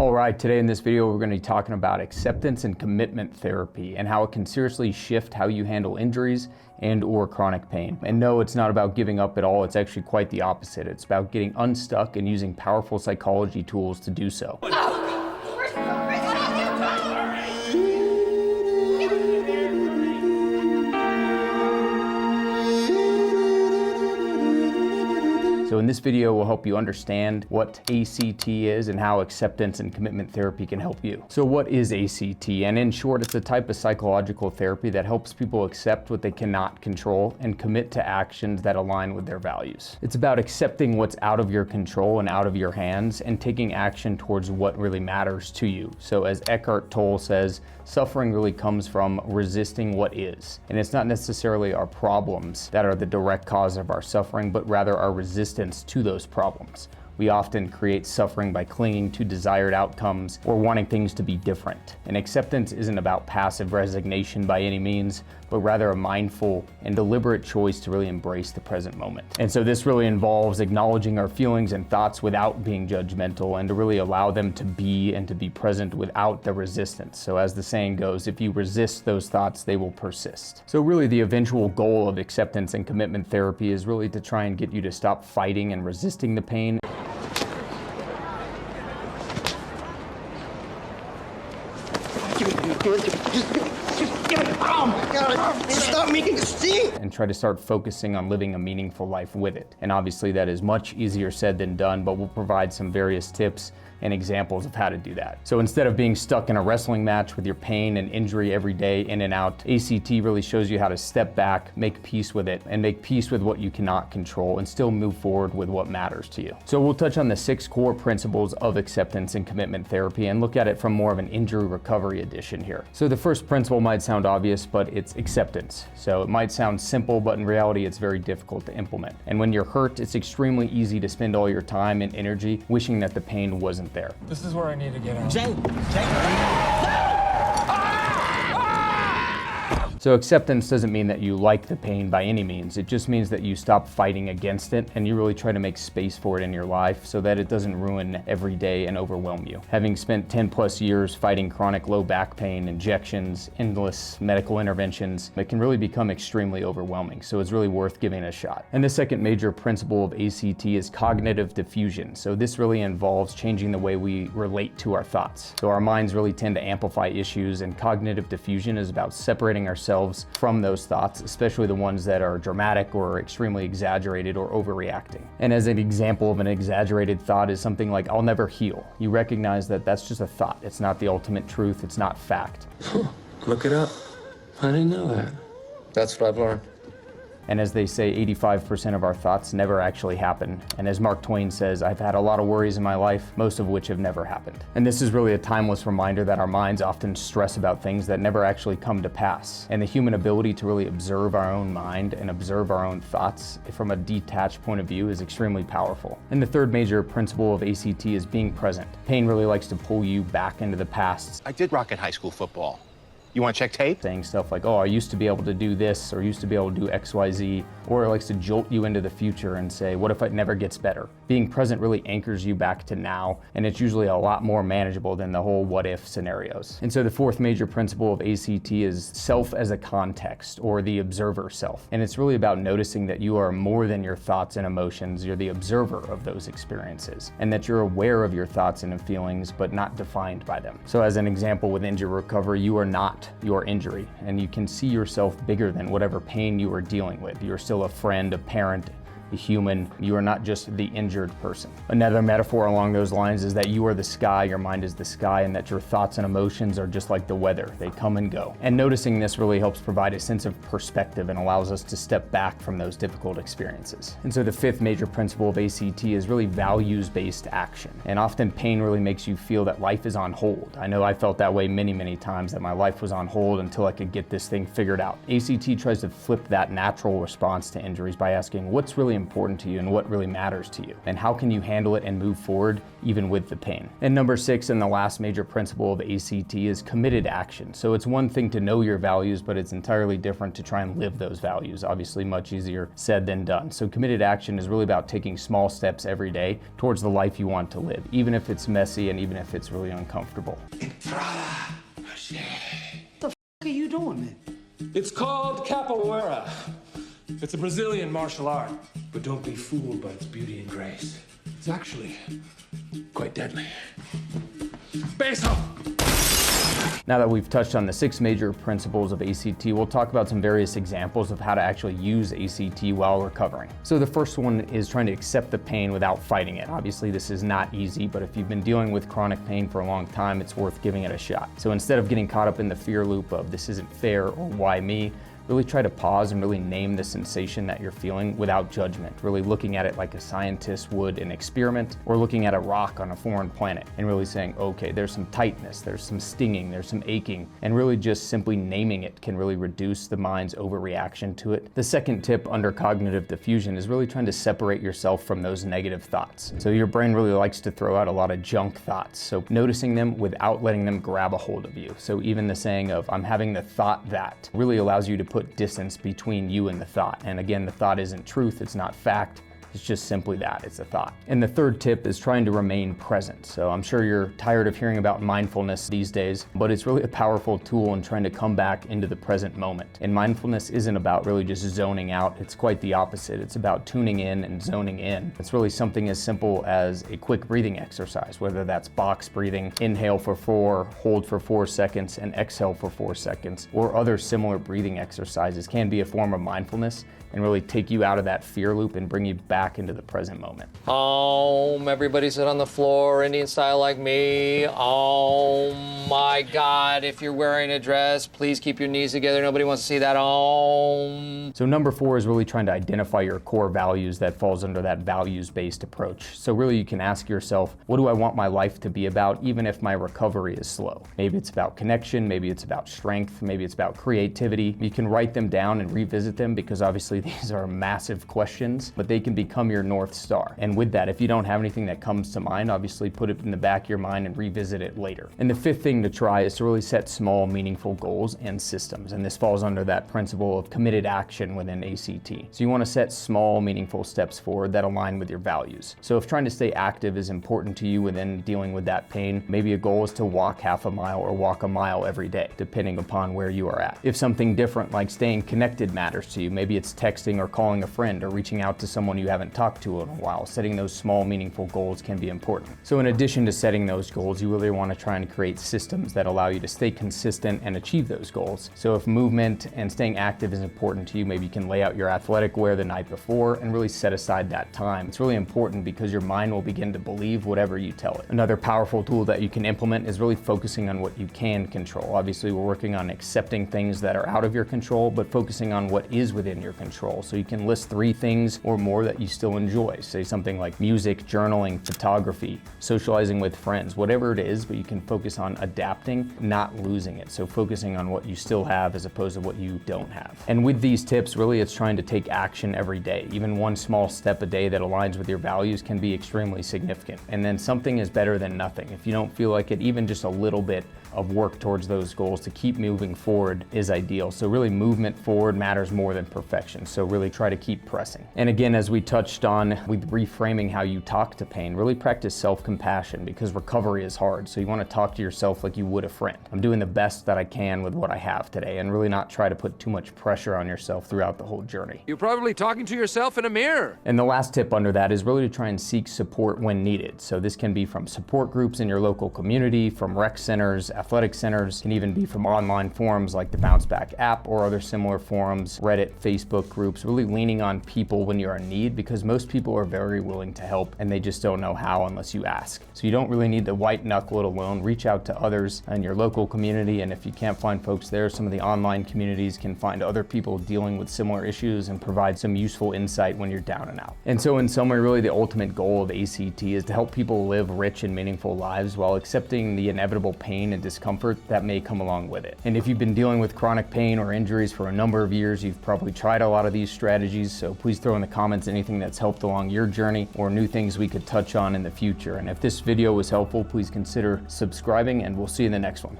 All right, today in this video, we're going to be talking about acceptance and commitment therapy and how it can seriously shift how you handle injuries and/or chronic pain. And no, it's not about giving up at all. It's actually quite the opposite. It's about getting unstuck and using powerful psychology tools to do so. So in this video, we'll help you understand what ACT is and how acceptance and commitment therapy can help you. So what is ACT? And in short, it's a type of psychological therapy that helps people accept what they cannot control and commit to actions that align with their values. It's about accepting what's out of your control and out of your hands and taking action towards what really matters to you. So as Eckhart Tolle says, suffering really comes from resisting what is. And it's not necessarily our problems that are the direct cause of our suffering, but rather our resistance to those problems. We often create suffering by clinging to desired outcomes or wanting things to be different. And acceptance isn't about passive resignation by any means, but rather a mindful and deliberate choice to really embrace the present moment. And so this really involves acknowledging our feelings and thoughts without being judgmental and to really allow them to be and to be present without the resistance. So as the saying goes, if you resist those thoughts, they will persist. So really the eventual goal of acceptance and commitment therapy is really to try and get you to stop fighting and resisting the pain. Oh my God, stop making a scene! And try to start focusing on living a meaningful life with it. And obviously that is much easier said than done, but we'll provide some various tips and examples of how to do that. So instead of being stuck in a wrestling match with your pain and injury every day in and out, ACT really shows you how to step back, make peace with it, and make peace with what you cannot control and still move forward with what matters to you. So we'll touch on the 6 core principles of acceptance and commitment therapy and look at it from more of an injury recovery edition here. So the first principle might sound obvious, but it's acceptance. So it might sound simple, but in reality, it's very difficult to implement. And when you're hurt, it's extremely easy to spend all your time and energy wishing that the pain wasn't there. This is where I need to get out. Jay! So acceptance doesn't mean that you like the pain by any means. It just means that you stop fighting against it and you really try to make space for it in your life so that it doesn't ruin every day and overwhelm you. Having spent 10 plus years fighting chronic low back pain, injections, endless medical interventions, it can really become extremely overwhelming. So it's really worth giving it a shot. And the second major principle of ACT is cognitive diffusion. So this really involves changing the way we relate to our thoughts. So our minds really tend to amplify issues, and cognitive diffusion is about separating ourselves from those thoughts, especially the ones that are dramatic or extremely exaggerated or overreacting. And as an example of an exaggerated thought is something like, I'll never heal. You recognize that that's just a thought. It's not the ultimate truth. It's not fact. Look it up. I didn't know that. That's what I've learned. And as they say, 85% of our thoughts never actually happen. And as Mark Twain says, I've had a lot of worries in my life, most of which have never happened. And this is really a timeless reminder that our minds often stress about things that never actually come to pass. And the human ability to really observe our own mind and observe our own thoughts from a detached point of view is extremely powerful. And the third major principle of ACT is being present. Pain really likes to pull you back into the past. I did rock in high school football. You want to check tape? Saying stuff like, oh, I used to be able to do this, or used to be able to do X, Y, Z, or it likes to jolt you into the future and say, what if it never gets better? Being present really anchors you back to now, and it's usually a lot more manageable than the whole what if scenarios. And so the fourth major principle of ACT is self as a context, or the observer self. And it's really about noticing that you are more than your thoughts and emotions. You're the observer of those experiences, and that you're aware of your thoughts and feelings, but not defined by them. So as an example with injury recovery, you are not your injury, and you can see yourself bigger than whatever pain you are dealing with. You're still a friend, a parent, a human. You are not just the injured person. Another metaphor along those lines is that you are the sky, your mind is the sky, and that your thoughts and emotions are just like the weather. They come and go. And noticing this really helps provide a sense of perspective and allows us to step back from those difficult experiences. And so the fifth major principle of ACT is really values-based action. And often pain really makes you feel that life is on hold. I know I felt that way many, many times, that my life was on hold until I could get this thing figured out. ACT tries to flip that natural response to injuries by asking, what's really important to you and what really matters to you, and how can you handle it and move forward even with the pain. And number 6, and the last major principle of ACT, is committed action. So it's one thing to know your values, but it's entirely different to try and live those values. Obviously much easier said than done. So committed action is really about taking small steps every day towards the life you want to live, even if it's messy and even if it's really uncomfortable. What are you doing, man? It's called capoeira. It's a Brazilian martial art. But don't be fooled by its beauty and grace. It's actually quite deadly. Base up! Now that we've touched on the 6 major principles of ACT, we'll talk about some various examples of how to actually use ACT while recovering. So the first one is trying to accept the pain without fighting it. Obviously this is not easy, but if you've been dealing with chronic pain for a long time, it's worth giving it a shot. So instead of getting caught up in the fear loop of this isn't fair or why me, really try to pause and really name the sensation that you're feeling without judgment, really looking at it like a scientist would an experiment, or looking at a rock on a foreign planet and really saying, okay, there's some tightness, there's some stinging, there's some aching, and really just simply naming it can really reduce the mind's overreaction to it. The second tip under cognitive diffusion is really trying to separate yourself from those negative thoughts. So your brain really likes to throw out a lot of junk thoughts, so noticing them without letting them grab a hold of you. So even the saying of, I'm having the thought that, really allows you to put distance between you and the thought. And again, the thought isn't truth, it's not fact. It's just simply that, it's a thought. And the third tip is trying to remain present. So I'm sure you're tired of hearing about mindfulness these days, but it's really a powerful tool in trying to come back into the present moment. And mindfulness isn't about really just zoning out, it's quite the opposite. It's about tuning in and zoning in. It's really something as simple as a quick breathing exercise, whether that's box breathing, inhale for 4, hold for 4 seconds, and exhale for 4 seconds, or other similar breathing exercises can be a form of mindfulness and really take you out of that fear loop and bring you back into the present moment. Everybody sit on the floor, Indian style like me. Oh my God, if you're wearing a dress, please keep your knees together. Nobody wants to see that. So number 4 is really trying to identify your core values. That falls under that values-based approach. So really you can ask yourself, what do I want my life to be about, even if my recovery is slow? Maybe it's about connection, maybe it's about strength, maybe it's about creativity. You can write them down and revisit them, because obviously these are massive questions, but they can become your North Star. And with that, if you don't have anything that comes to mind, obviously put it in the back of your mind and revisit it later. And the 5th thing to try is to really set small, meaningful goals and systems. And this falls under that principle of committed action within ACT. So you want to set small, meaningful steps forward that align with your values. So if trying to stay active is important to you within dealing with that pain, maybe a goal is to walk half a mile or walk a mile every day, depending upon where you are at. If something different like staying connected matters to you, maybe it's texting or calling a friend or reaching out to someone you haven't talked to in a while, setting those small, meaningful goals can be important. So in addition to setting those goals, you really want to try and create systems that allow you to stay consistent and achieve those goals. So if movement and staying active is important to you, maybe you can lay out your athletic wear the night before and really set aside that time. It's really important because your mind will begin to believe whatever you tell it. Another powerful tool that you can implement is really focusing on what you can control. Obviously, we're working on accepting things that are out of your control, but focusing on what is within your control. So you can list 3 things or more that you still enjoy. Say something like music, journaling, photography, socializing with friends, whatever it is, but you can focus on adapting, not losing it. So focusing on what you still have as opposed to what you don't have. And with these tips, really it's trying to take action every day. Even one small step a day that aligns with your values can be extremely significant. And then something is better than nothing. If you don't feel like it, even just a little bit of work towards those goals to keep moving forward is ideal. So really movement forward matters more than perfection. So really try to keep pressing. And again, as we touched on with reframing how you talk to pain, really practice self-compassion, because recovery is hard. So you want to talk to yourself like you would a friend. I'm doing the best that I can with what I have today, and really not try to put too much pressure on yourself throughout the whole journey. You're probably talking to yourself in a mirror. And the last tip under that is really to try and seek support when needed. So this can be from support groups in your local community, from rec centers, athletic centers, can even be from online forums like the Bounce Back app or other similar forums, Reddit, Facebook groups, really leaning on people when you're in need, because most people are very willing to help and they just don't know how unless you ask. So you don't really need to white knuckle it alone. Reach out to others in your local community, and if you can't find folks there, some of the online communities can find other people dealing with similar issues and provide some useful insight when you're down and out. And so in summary, really the ultimate goal of ACT is to help people live rich and meaningful lives while accepting the inevitable pain and discomfort that may come along with it. And if you've been dealing with chronic pain or injuries for a number of years, you've probably tried a lot of these strategies, so please throw in the comments anything something that's helped along your journey or new things we could touch on in the future. And if this video was helpful, please consider subscribing, and we'll see you in the next one.